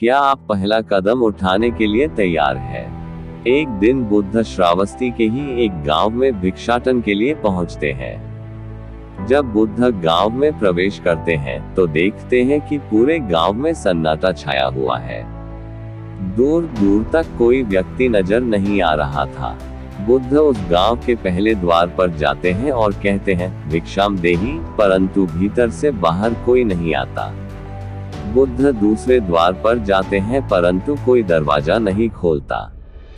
क्या आप पहला कदम उठाने के लिए तैयार हैं? एक दिन बुद्ध श्रावस्ती के ही एक गांव में भिक्षाटन के लिए पहुंचते हैं। जब बुद्ध गांव में प्रवेश करते हैं तो देखते हैं कि पूरे गांव में सन्नाटा छाया हुआ है। दूर दूर तक कोई व्यक्ति नजर नहीं आ रहा था। बुद्ध उस गांव के पहले द्वार पर जाते हैं और कहते हैं, भिक्षाम देहि, परंतु भीतर से बाहर कोई नहीं आता। बुद्ध दूसरे द्वार पर जाते हैं परंतु कोई दरवाजा नहीं खोलता।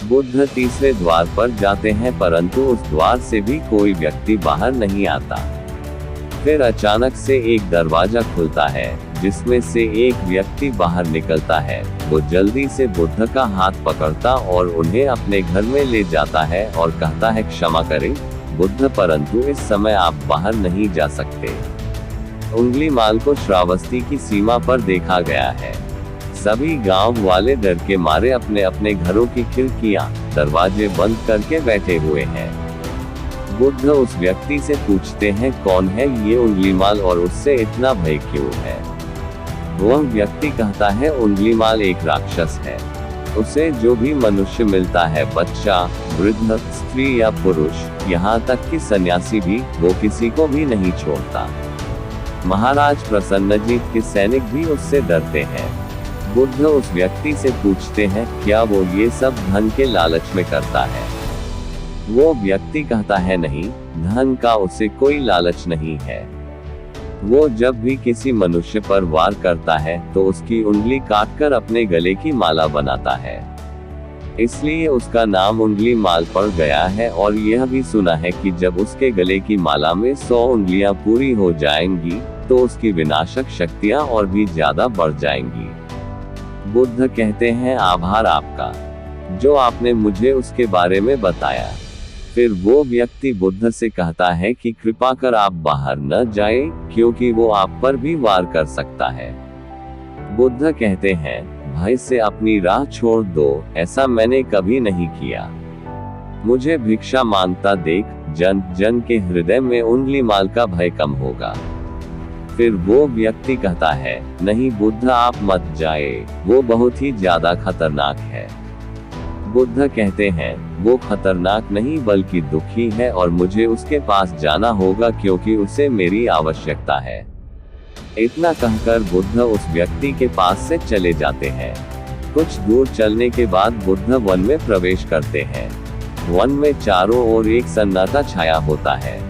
बुद्ध तीसरे द्वार पर जाते हैं परंतु उस द्वार से भी कोई व्यक्ति बाहर नहीं आता। फिर अचानक से एक दरवाजा खुलता है जिसमें से एक व्यक्ति बाहर निकलता है। वो जल्दी से बुद्ध का हाथ पकड़ता और उन्हें अपने घर में ले जाता है और कहता है, क्षमा करें बुद्ध, परंतु इस समय आप बाहर नहीं जा सकते। उंगलीमाल को श्रावस्ती की सीमा पर देखा गया है। सभी गांव वाले डर के मारे अपने अपने घरों की खिड़कियां, दरवाजे बंद करके बैठे हुए हैं। बुद्ध उस व्यक्ति से पूछते हैं, कौन है ये उंगलीमाल और उससे इतना भय क्यों है? वह व्यक्ति कहता है, उंगलीमाल एक राक्षस है। उसे जो भी मनुष्य मिलता है, बच्चा, वृद्ध, स्त्री या पुरुष, यहाँ तक कि सन्यासी भी, वो किसी को भी नहीं छोड़ता। महाराज प्रसन्नजीत के सैनिक भी उससे डरते हैं। बुद्ध उस व्यक्ति से पूछते हैं, क्या वो ये सब धन के लालच में करता है? वो व्यक्ति कहता है, नहीं, धन का उसे कोई लालच नहीं है। वो जब भी किसी मनुष्य पर वार करता है तो उसकी उंगली काटकर अपने गले की माला बनाता है। इसलिए उसका नाम उंगलीमाल पड़ गया है। और यह भी सुना है कि जब उसके गले की माला में 100 उंगलियां पूरी हो जाएंगी तो उसकी विनाशक शक्तियां और भी ज्यादा बढ़ जाएंगी। बुद्ध कहते हैं, आभार आपका, जो आपने मुझे उसके बारे में बताया। फिर वो व्यक्ति बुद्ध से कहता है कि कृपा कर आप बाहर न जाएं, क्योंकि वो आप पर भी वार कर सकता है। बुद्ध कहते हैं, भय से अपनी राह छोड़ दो, ऐसा मैंने कभी नहीं किया। मुझे भिक्षा मांगता देख जन जन के हृदय में उंगलीमाल का भय कम होगा। फिर वो व्यक्ति कहता है, नहीं बुद्ध, आप मत जाए, वो बहुत ही ज्यादा खतरनाक है। बुद्ध कहते हैं, वो खतरनाक नहीं बल्कि दुखी है और मुझे उसके पास जाना होगा क्योंकि उसे मेरी आवश्यकता है। इतना कहकर बुद्ध उस व्यक्ति के पास से चले जाते हैं। कुछ दूर चलने के बाद बुद्ध वन में प्रवेश करते हैं। वन में चारों ओर एक सन्नाटा छाया होता है।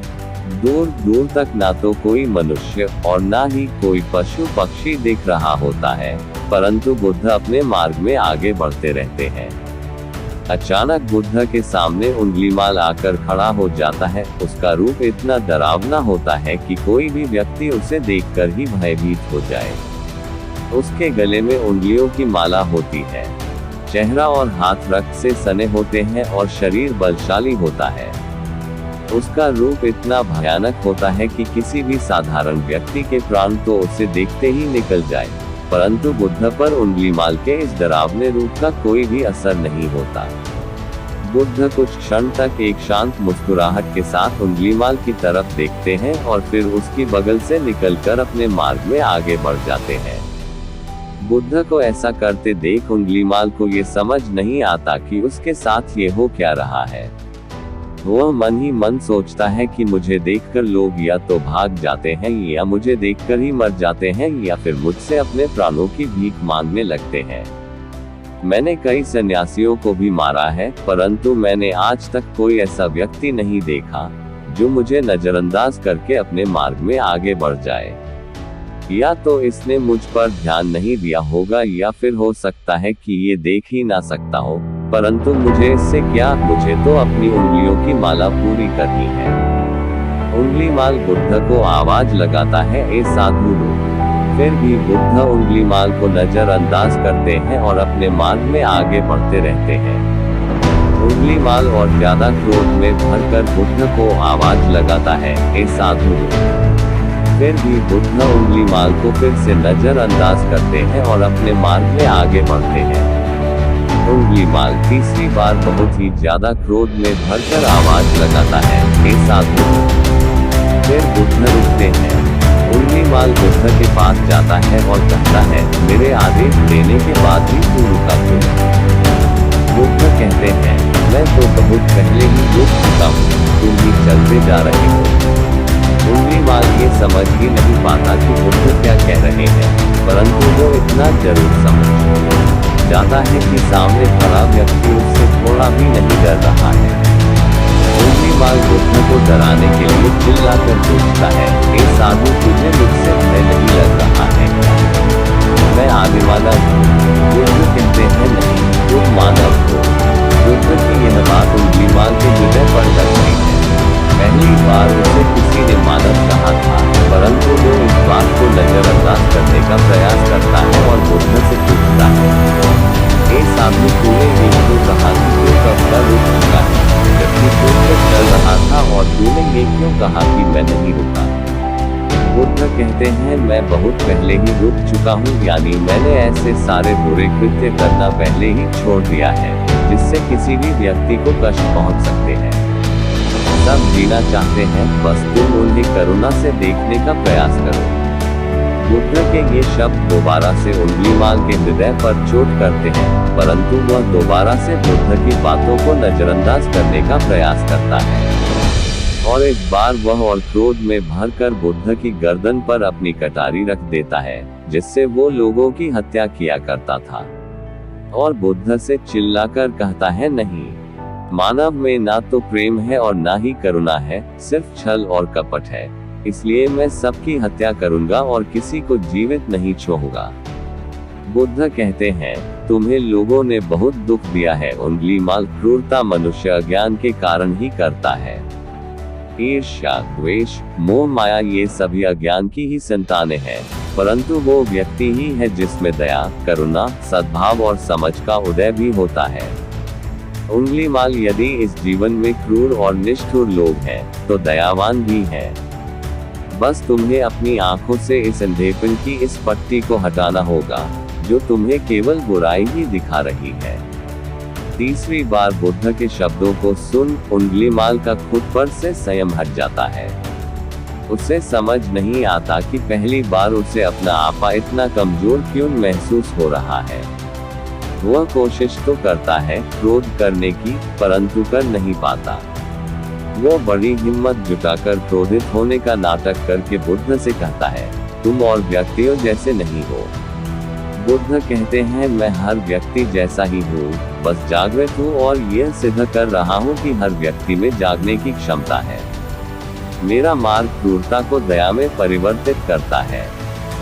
दूर दूर तक ना तो कोई मनुष्य और ना ही कोई पशु पक्षी दिख रहा होता है, परंतु बुद्ध अपने मार्ग में आगे बढ़ते रहते हैं। अचानक बुद्ध के सामने उंगलीमाल आकर खड़ा हो जाता है। उसका रूप इतना डरावना होता है कि कोई भी व्यक्ति उसे देखकर ही भयभीत हो जाए। उसके गले में उंगलियों की माला होती है। चेहरा और हाथ रक्त से सने होते हैं और शरीर बलशाली होता है। उसका रूप इतना भयानक होता है कि किसी भी साधारण व्यक्ति के प्राण तो उसे देखते ही निकल जाए, परंतु बुद्ध पर उंगलीमाल के इस डरावने रूप का कोई भी असर नहीं होता। बुद्ध कुछ क्षण तक एक शांत मुस्कुराहट के साथ उंगलीमाल की तरफ देखते हैं और फिर उसकी बगल से निकलकर अपने मार्ग में आगे बढ़ जाते हैं। बुद्ध को ऐसा करते देख उंगलीमाल को ये समझ नहीं आता कि उसके साथ ये हो क्या रहा है। वह मन ही मन सोचता है कि मुझे देखकर लोग या तो भाग जाते हैं या मुझे देखकर ही मर जाते हैं या फिर मुझसे अपने प्राणों की भीख मांगने लगते हैं। मैंने कई सन्यासियों को भी मारा है, परंतु मैंने आज तक कोई ऐसा व्यक्ति नहीं देखा जो मुझे नजरअंदाज करके अपने मार्ग में आगे बढ़ जाए। या तो इसने मुझ पर ध्यान नहीं दिया होगा या फिर हो सकता है कि ये देख ही ना सकता हो, परंतु मुझे इससे क्या, मुझे तो अपनी उंगलियों की माला पूरी करनी है। उंगलीमाल बुद्ध को आवाज लगाता है, ए साधु लोग। फिर भी बुद्ध उंगलीमाल को नजरअंदाज करते हैं और अपने मार्ग में आगे बढ़ते रहते हैं। उंगलीमाल और ज्यादा क्रोध में भरकर बुद्ध को आवाज लगाता है, ए साधु लोग। फिर भी बुद्ध उंगलीमाल को फिर से नजरअंदाज करते हैं और अपने मार्ग में आगे बढ़ते हैं। उंगलीमाल तीसरी बार बहुत ही ज्यादा क्रोध में भरकर आवाज लगाता है, हे साधु। फिर बुद्ध रुकते हैं। उंगलीमाल बुद्ध के पास जाता है और कहता है, मेरे आदेश देने के बाद भी तू रुका क्यों? बुद्ध कहते हैं, मैं तो बहुत पहले ही रुक चुका हूँ, तुम भी चलते जा रहे हो। उंगलीमाल ये समझ ही नहीं पाता कि बुद्ध क्या कह रहे हैं, परंतु वो इतना जरूर समझ जाता है कि सामने खड़ा व्यक्ति उससे थोड़ा भी नहीं डर रहा है। उंगलीमाल बुद्ध को डराने के लिए चिल्लाकर पूछता है, ए साधु, तुझे मुझसे भय नहीं लग रहा है क्या? मैं आने वाला हूँ। बुद्ध कहते हैं, नहीं, तुम मानव हो। बुद्ध की यह बात उंगलीमाल के हृदय पर लग गई है। पहली बार उसे किसी ने मानव कहा था, परंतु वो इस बात को नजरअंदाज करने का प्रयास करता है और बुद्ध से पूछता है, ए साधु, तूने ये क्यों कहा कि तू कब का रुक चुका है, जबकि तू तो चल रहा था, और तूने ये क्यों कहा कि मैं नहीं रुका? बुद्ध कहते हैं, मैं बहुत पहले ही रुक चुका हूँ, यानी मैंने ऐसे सारे बुरे कृत्य करना पहले ही छोड़ दिया है, जिससे किसी भी व्यक्ति को कष्ट पहुँच सकते हैं। सब जीना चाहते हैं, बस तुम उन्हें करुणा से देखने का प्रयास करो। बुद्ध के ये शब्द दोबारा से उंगलीमाल के हृदय पर चोट करते हैं, परंतु वह दोबारा से बुद्ध की बातों को नजरअंदाज करने का प्रयास करता है, और इस बार वह और क्रोध में भरकर बुद्ध की गर्दन पर अपनी कटारी रख देता है, जिससे वो लोगों की हत्या किया करता था, और बुद्ध से चिल्लाकर कहता है, नहीं, मानव में ना तो प्रेम है और ना ही करुणा है, सिर्फ छल और कपट है, इसलिए मैं सबकी हत्या करूंगा और किसी को जीवित नहीं छोड़ूंगा। बुद्ध कहते हैं, तुम्हें लोगों ने बहुत दुख दिया है। उंगलीमाल क्रूरता मनुष्य अज्ञान के कारण ही करता है। ईर्ष्या, द्वेष, मोह, माया, ये सभी अज्ञान की ही संतानें हैं, परंतु वो व्यक्ति ही है जिसमें दया, करुणा, सद्भाव और समझ का उदय भी होता है। उंगलीमाल यदि इस जीवन में क्रूर और निष्ठुर लोग हैं, तो दयावान भी हैं। बस तुम्हें अपनी आंखों से इस अंधेपन की इस पट्टी को हटाना होगा, जो तुम्हें केवल बुराई ही दिखा रही है। तीसरी बार बुद्ध के शब्दों को सुन उंगलीमाल का खुद पर से संयम हट जाता है। उसे समझ नहीं आता कि पहली बार उसे अपना आपा इतना कमजोर क्यों महसूस हो रहा है। वह कोशिश तो करता है क्रोध करने की, परंतु कर नहीं पाता। वो बड़ी हिम्मत जुटाकर क्रोधित होने का नाटक करके बुद्ध से कहता है, तुम और व्यक्तियों जैसे नहीं हो। बुद्ध कहते हैं, मैं हर व्यक्ति जैसा ही हूँ, बस जागृत हूँ और यह सिद्ध कर रहा हूँ कि हर व्यक्ति में जागने की क्षमता है। मेरा मार्ग क्रूरता को दया में परिवर्तित करता है।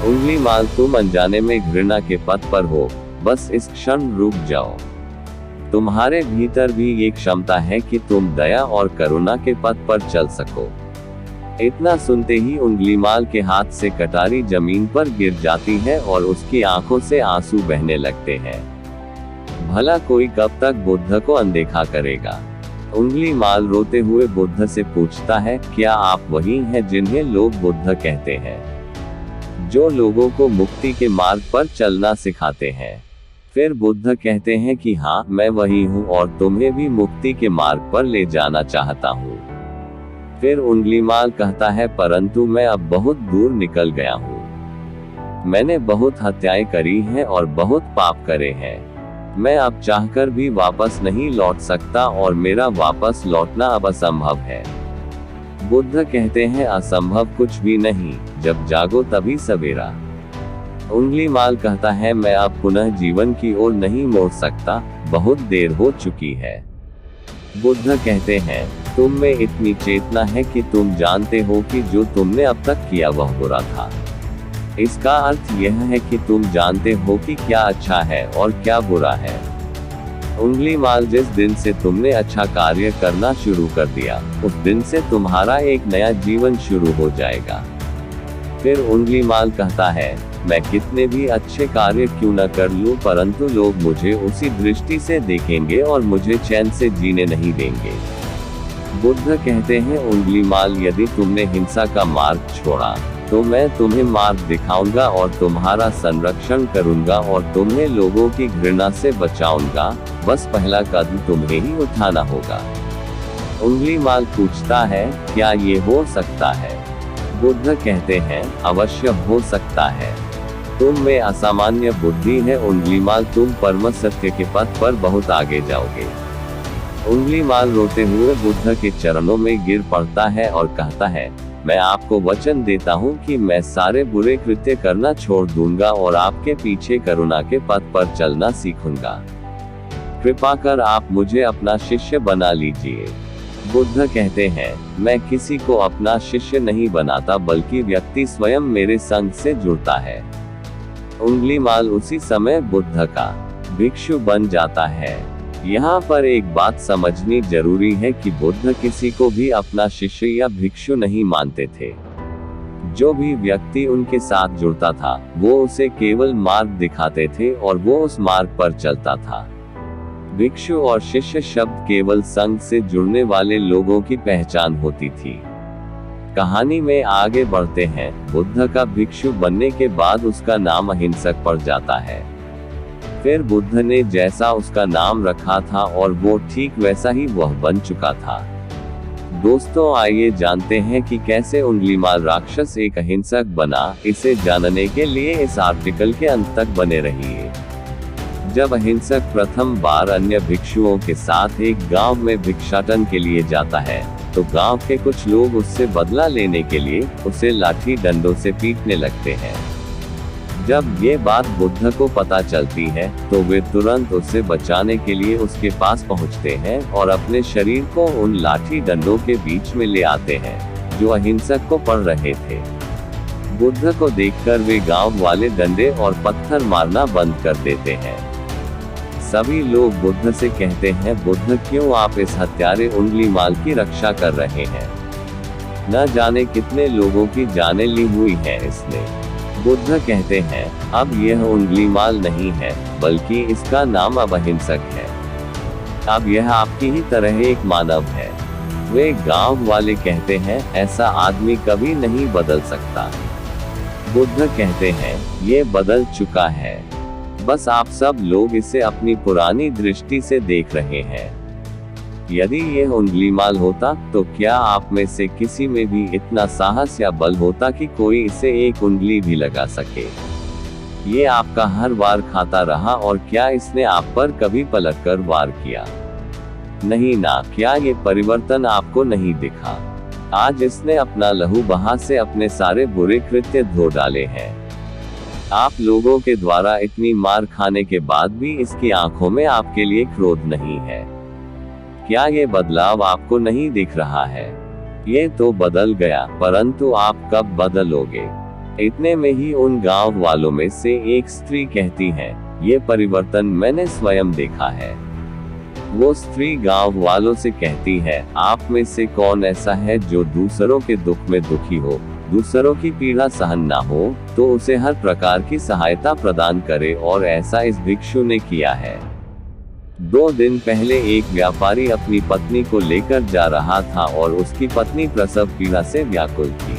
उंगलीमाल, तुम अनजाने में घृणा के पथ पर हो, बस इस क्षण रुक जाओ। तुम्हारे भीतर भी ये क्षमता है कि तुम दया और करुणा के पथ पर चल सको। इतना सुनते ही उंगलीमाल के हाथ से कटारी जमीन पर गिर जाती है और उसकी आंखों से आंसू बहने लगते हैं। भला कोई कब तक बुद्ध को अनदेखा करेगा? उंगलीमाल रोते हुए बुद्ध से पूछता है, क्या आप वही हैं जिन्हें लोग बुद्ध कहते हैं, जो लोगों को मुक्ति के मार्ग पर चलना सिखाते हैं? फिर बुद्ध कहते हैं कि हाँ, मैं वही हूँ और तुम्हें भी मुक्ति के मार्ग पर ले जाना चाहता हूँ। फिर उंगलीमाल कहता है, परंतु मैं अब बहुत दूर निकल गया हूँ। मैंने बहुत हत्याएं करी हैं और बहुत पाप करे हैं। मैं अब चाहकर भी वापस नहीं लौट सकता और मेरा वापस लौटना अब असंभव है। बुद्ध कहते हैं, असंभव कुछ भी नहीं, जब जागो तभी सवेरा। उंगलीमाल कहता है, मैं अब पुनः जीवन की ओर नहीं मोड़ सकता, बहुत देर हो चुकी है। बुद्ध कहते हैं, तुम में इतनी चेतना है कि तुम जानते हो कि जो तुमने अब तक किया वह बुरा था। इसका अर्थ यह है कि तुम जानते हो कि क्या अच्छा है और क्या बुरा है। उंगलीमाल, जिस दिन से तुमने अच्छा कार्य करना शुरू कर दिया, उस दिन से तुम्हारा एक नया जीवन शुरू हो जाएगा। फिर उंगलीमाल कहता है, मैं कितने भी अच्छे कार्य क्यों न कर लूं, परंतु लोग मुझे उसी दृष्टि से देखेंगे और मुझे चैन से जीने नहीं देंगे। बुद्ध कहते हैं, उंगलीमाल, यदि तुमने हिंसा का मार्ग छोड़ा, तो मैं तुम्हें मार्ग दिखाऊंगा और तुम्हारा संरक्षण करूंगा और तुम्हें लोगों की घृणा से बचाऊंगा। बस पहला कदम तुम्हें ही उठाना होगा। उंगलीमाल पूछता है, क्या ये हो सकता है? बुद्ध कहते हैं, अवश्य हो सकता है। तुम में असामान्य बुद्धि है उंगलीमाल, तुम परम सत्य के पथ पर बहुत आगे जाओगे। उंगलीमाल रोते हुए बुद्ध के चरणों में गिर पड़ता है और कहता है, मैं आपको वचन देता हूँ कि मैं सारे बुरे कृत्य करना छोड़ दूंगा और आपके पीछे करुणा के पथ पर चलना सीखूंगा। कृपा कर आप मुझे अपना शिष्य बना लीजिए। बुद्ध कहते हैं, मैं किसी को अपना शिष्य नहीं बनाता, बल्कि व्यक्ति स्वयं मेरे संग से जुड़ता है। उंगलीमाल उसी समय बुद्ध का भिक्षु बन जाता है। यहाँ पर एक बात समझनी जरूरी है कि बुद्ध किसी को भी अपना शिष्य या भिक्षु नहीं मानते थे। जो भी व्यक्ति उनके साथ जुड़ता था, वो उसे केवल मार्ग दिखाते थे और वो उस मार्ग पर चलता था। भिक्षु और शिष्य शब्द केवल संघ से जुड़ने वाले लोगों की पहचान होती थी। कहानी में आगे बढ़ते हैं। बुद्ध का भिक्षु बनने के बाद उसका नाम अहिंसक पड़ जाता है। फिर बुद्ध ने जैसा उसका नाम रखा था और वो ठीक वैसा ही वह बन चुका था। दोस्तों, आइए जानते हैं कि कैसे उंगलीमाल राक्षस एक अहिंसक बना। इसे जानने के लिए इस आर्टिकल के अंत तक बने रहिए। जब अहिंसक प्रथम बार अन्य भिक्षुओं के साथ एक गांव में भिक्षाटन के लिए जाता है, तो गांव के कुछ लोग उससे बदला लेने के लिए उसे लाठी डंडों से पीटने लगते हैं। जब ये बात बुद्ध को पता चलती है, तो वे तुरंत उसे बचाने के लिए उसके पास पहुंचते हैं और अपने शरीर को उन लाठी डंडों के बीच में ले आते हैं जो अहिंसक को पड़ रहे थे। बुद्ध को देखकर वे गांव वाले डंडे और पत्थर मारना बंद कर देते हैं। सभी लोग बुद्ध से कहते हैं, बुद्ध क्यों आप इस हत्यारे उंगलीमाल की रक्षा कर रहे हैं? न जाने कितने लोगों की जानें ली हुई है इसने। बुद्ध कहते हैं, अब यह उंगलीमाल नहीं है, बल्कि इसका नाम अब अहिंसक है। अब यह आपकी ही तरह एक मानव है। वे गांव वाले कहते हैं, ऐसा आदमी कभी नहीं बदल सकता। बुद्ध कहते हैं, ये बदल चुका है, बस आप सब लोग इसे अपनी पुरानी दृष्टि से देख रहे हैं। यदि यह उंगलीमाल होता, तो क्या आप में से किसी में भी इतना साहस या बल होता कि कोई इसे एक उंगली भी लगा सके? ये आपका हर वार खाता रहा, और क्या इसने आप पर कभी पलटकर वार किया? नहीं ना। क्या ये परिवर्तन आपको नहीं दिखा? आज इसने अपना लहू बहा से अपने सारे बुरे कृत्य धो डाले हैं। आप लोगों के द्वारा इतनी मार खाने के बाद भी इसकी आंखों में आपके लिए क्रोध नहीं है। क्या ये बदलाव आपको नहीं दिख रहा है? ये तो बदल गया, परंतु आप कब बदलोगे? इतने में ही उन गांव वालों में से एक स्त्री कहती है, ये परिवर्तन मैंने स्वयं देखा है। वो स्त्री गांव वालों से कहती है, आप में से कौन ऐसा है जो दूसरों के दुख में दुखी हो, दूसरों की पीड़ा सहन ना हो, तो उसे हर प्रकार की सहायता प्रदान करे, और ऐसा इस भिक्षु ने किया है। 2 दिन पहले एक व्यापारी अपनी पत्नी को लेकर जा रहा था और उसकी पत्नी प्रसव पीड़ा से व्याकुल थी।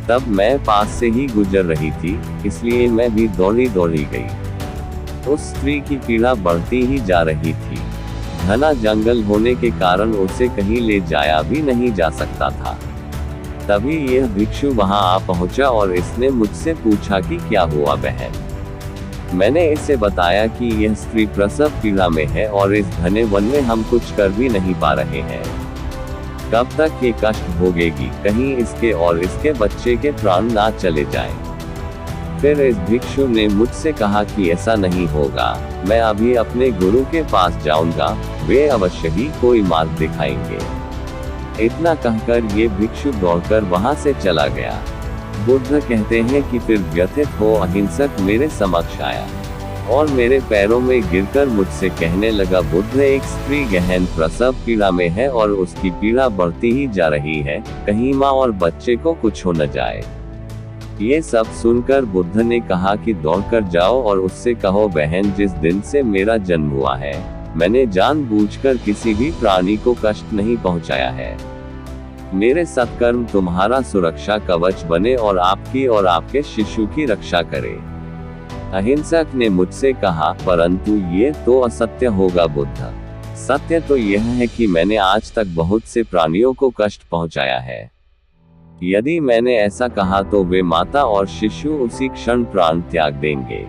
तब मैं पास से ही गुजर रही थी, इसलिए मैं भी दौड़ी गई। उस स्त्री की पीड़ा बढ़ती ही जा रही थी। घना जंगल होने के कारण उसे कहीं ले जाया भी नहीं जा सकता था। तभी यह भिक्षु वहां आ पहुंचा और इसने मुझसे पूछा कि क्या हुआ बहन। मैंने इसे बताया कि यह स्त्री प्रसव पीड़ा में है और इस घने वन में हम कुछ कर भी नहीं पा रहे हैं। कब तक ये कष्ट भोगेगी, कहीं इसके और इसके बच्चे के प्राण ना चले जाएं। फिर इस भिक्षु ने मुझसे कहा कि ऐसा नहीं होगा, मैं अभी अपने गुरु के पास जाऊंगा, वे अवश्य ही कोई मार्ग दिखाएंगे। इतना कहकर ये भिक्षु दौड़कर वहां से चला गया। बुद्ध कहते हैं कि फिर व्यथित हो अहिंसक मेरे समक्ष आया और मेरे पैरों में गिरकर मुझसे कहने लगा, बुद्ध, एक स्त्री गहन प्रसव पीड़ा में है और उसकी पीड़ा बढ़ती ही जा रही है, कहीं माँ और बच्चे को कुछ हो न जाए। ये सब सुनकर बुद्ध ने कहा कि दौड़कर जाओ और उससे कहो, बहन, जिस दिन से मेरा जन्म हुआ है, मैंने जानबूझकर किसी भी प्राणी को कष्ट नहीं पहुंचाया है। मेरे सत्कर्म तुम्हारा सुरक्षा कवच बने और आपकी और आपके शिशु की रक्षा करे। अहिंसक ने मुझसे कहा, परंतु ये तो असत्य होगा बुद्ध। सत्य तो यह है कि मैंने आज तक बहुत से प्राणियों को कष्ट पहुंचाया है। यदि मैंने ऐसा कहा तो वे माता और शिशु उसी क्षण प्राण त्याग देंगे।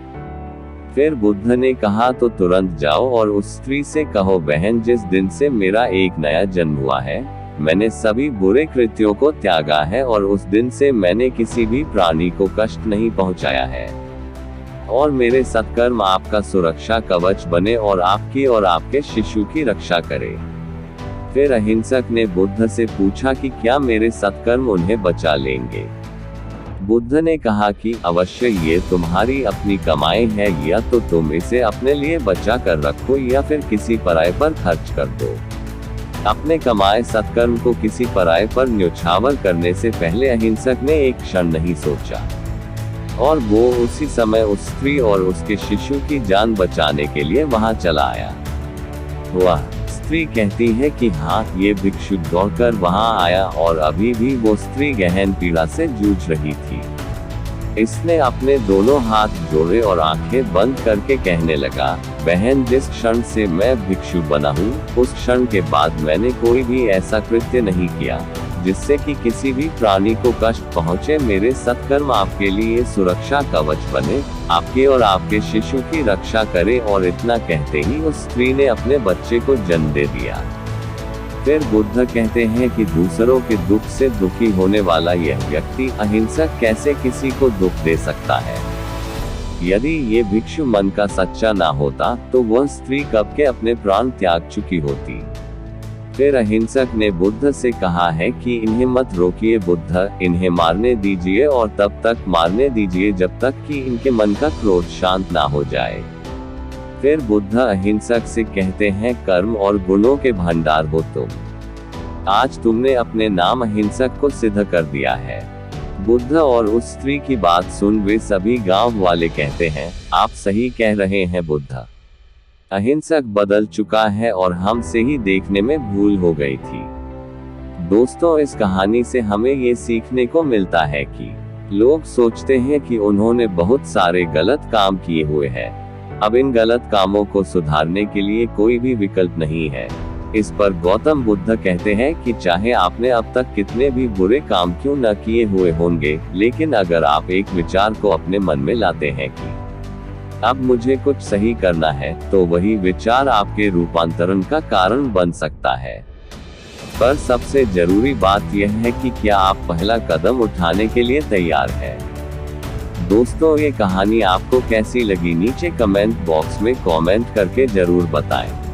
फिर बुद्ध ने कहा तो तुरंत जाओ और उस स्त्री से कहो, बहन, जिस दिन से मेरा एक नया जन्म हुआ है, मैंने सभी बुरे कृत्यों को त्यागा है और उस दिन से मैंने किसी भी प्राणी को कष्ट नहीं पहुंचाया है, और मेरे सत्कर्म आपका सुरक्षा कवच बने और आपकी और आपके शिशु की रक्षा करे। फिर अहिंसक ने बुद्ध से पूछा कि क्या मेरे सत्कर्म उन्हें बचा लेंगे। बुद्ध ने कहा कि अवश्य, ये तुम्हारी अपनी कमाई है, या तो तुम इसे अपने लिए बचा कर रखो या फिर किसी पराये पर खर्च कर दो। अपने कमाए सत्कर्म को किसी पराये पर न्योछावर करने से पहले अहिंसक ने एक क्षण नहीं सोचा, और वो उसी समय उस स्त्री और उसके शिशु की जान बचाने के लिए वहां चला आया। वह स्त्री कहती है कि हाँ, ये भिक्षु दौड़कर वहां आया और अभी भी वो स्त्री गहन पीड़ा से जूझ रही थी। इसने अपने दोनों हाथ जोड़े और आंखें बंद करके कहने लगा, बहन, जिस क्षण से मैं भिक्षु बना हूँ, उस क्षण के बाद मैंने कोई भी ऐसा कृत्य नहीं किया जिससे कि किसी भी प्राणी को कष्ट पहुँचे। मेरे सत्कर्म आपके लिए सुरक्षा कवच बने, आपके और आपके शिशु की रक्षा करे। और इतना कहते ही उस स्त्री ने अपने बच्चे को जन्म दे दिया। फिर बुद्ध कहते हैं कि दूसरों के दुख से दुखी होने वाला यह व्यक्ति अहिंसक कैसे किसी को दुख दे सकता है। यदि ये भिक्षु मन का सच्चा ना होता तो वह स्त्री कब के अपने प्राण त्याग चुकी होती। फिर अहिंसक ने बुद्ध से कहा है कि इन्हें मत रोकिए बुद्ध, इन्हें मारने दीजिए और तब तक मारने दीजिए जब तक कि इनके मन का क्रोध शांत ना हो जाए। फिर बुद्ध अहिंसक से कहते हैं, कर्म और गुणों के भंडार हो तुम। आज तुमने अपने नाम अहिंसक को सिद्ध कर दिया है। बुद्ध और उस स्त्री की बात सुन वे सभी गांव वाले कहते हैं, आप सही कह रहे हैं बुद्ध, अहिंसक बदल चुका है और हमसे ही देखने में भूल हो गई थी। दोस्तों, इस कहानी से हमें ये सीखने को मिलता है कि लोग सोचते हैं कि उन्होंने बहुत सारे गलत काम किए हुए हैं, अब इन गलत कामों को सुधारने के लिए कोई भी विकल्प नहीं है। इस पर गौतम बुद्ध कहते हैं कि चाहे आपने अब तक कितने भी बुरे काम क्यों न किए हुए होंगे, लेकिन अगर आप एक विचार को अपने मन में लाते हैं कि अब मुझे कुछ सही करना है, तो वही विचार आपके रूपांतरण का कारण बन सकता है। पर सबसे जरूरी बात यह है कि क्या आप पहला कदम उठाने के लिए तैयार हैं। दोस्तों, ये कहानी आपको कैसी लगी नीचे कमेंट बॉक्स में कमेंट करके जरूर बताएं।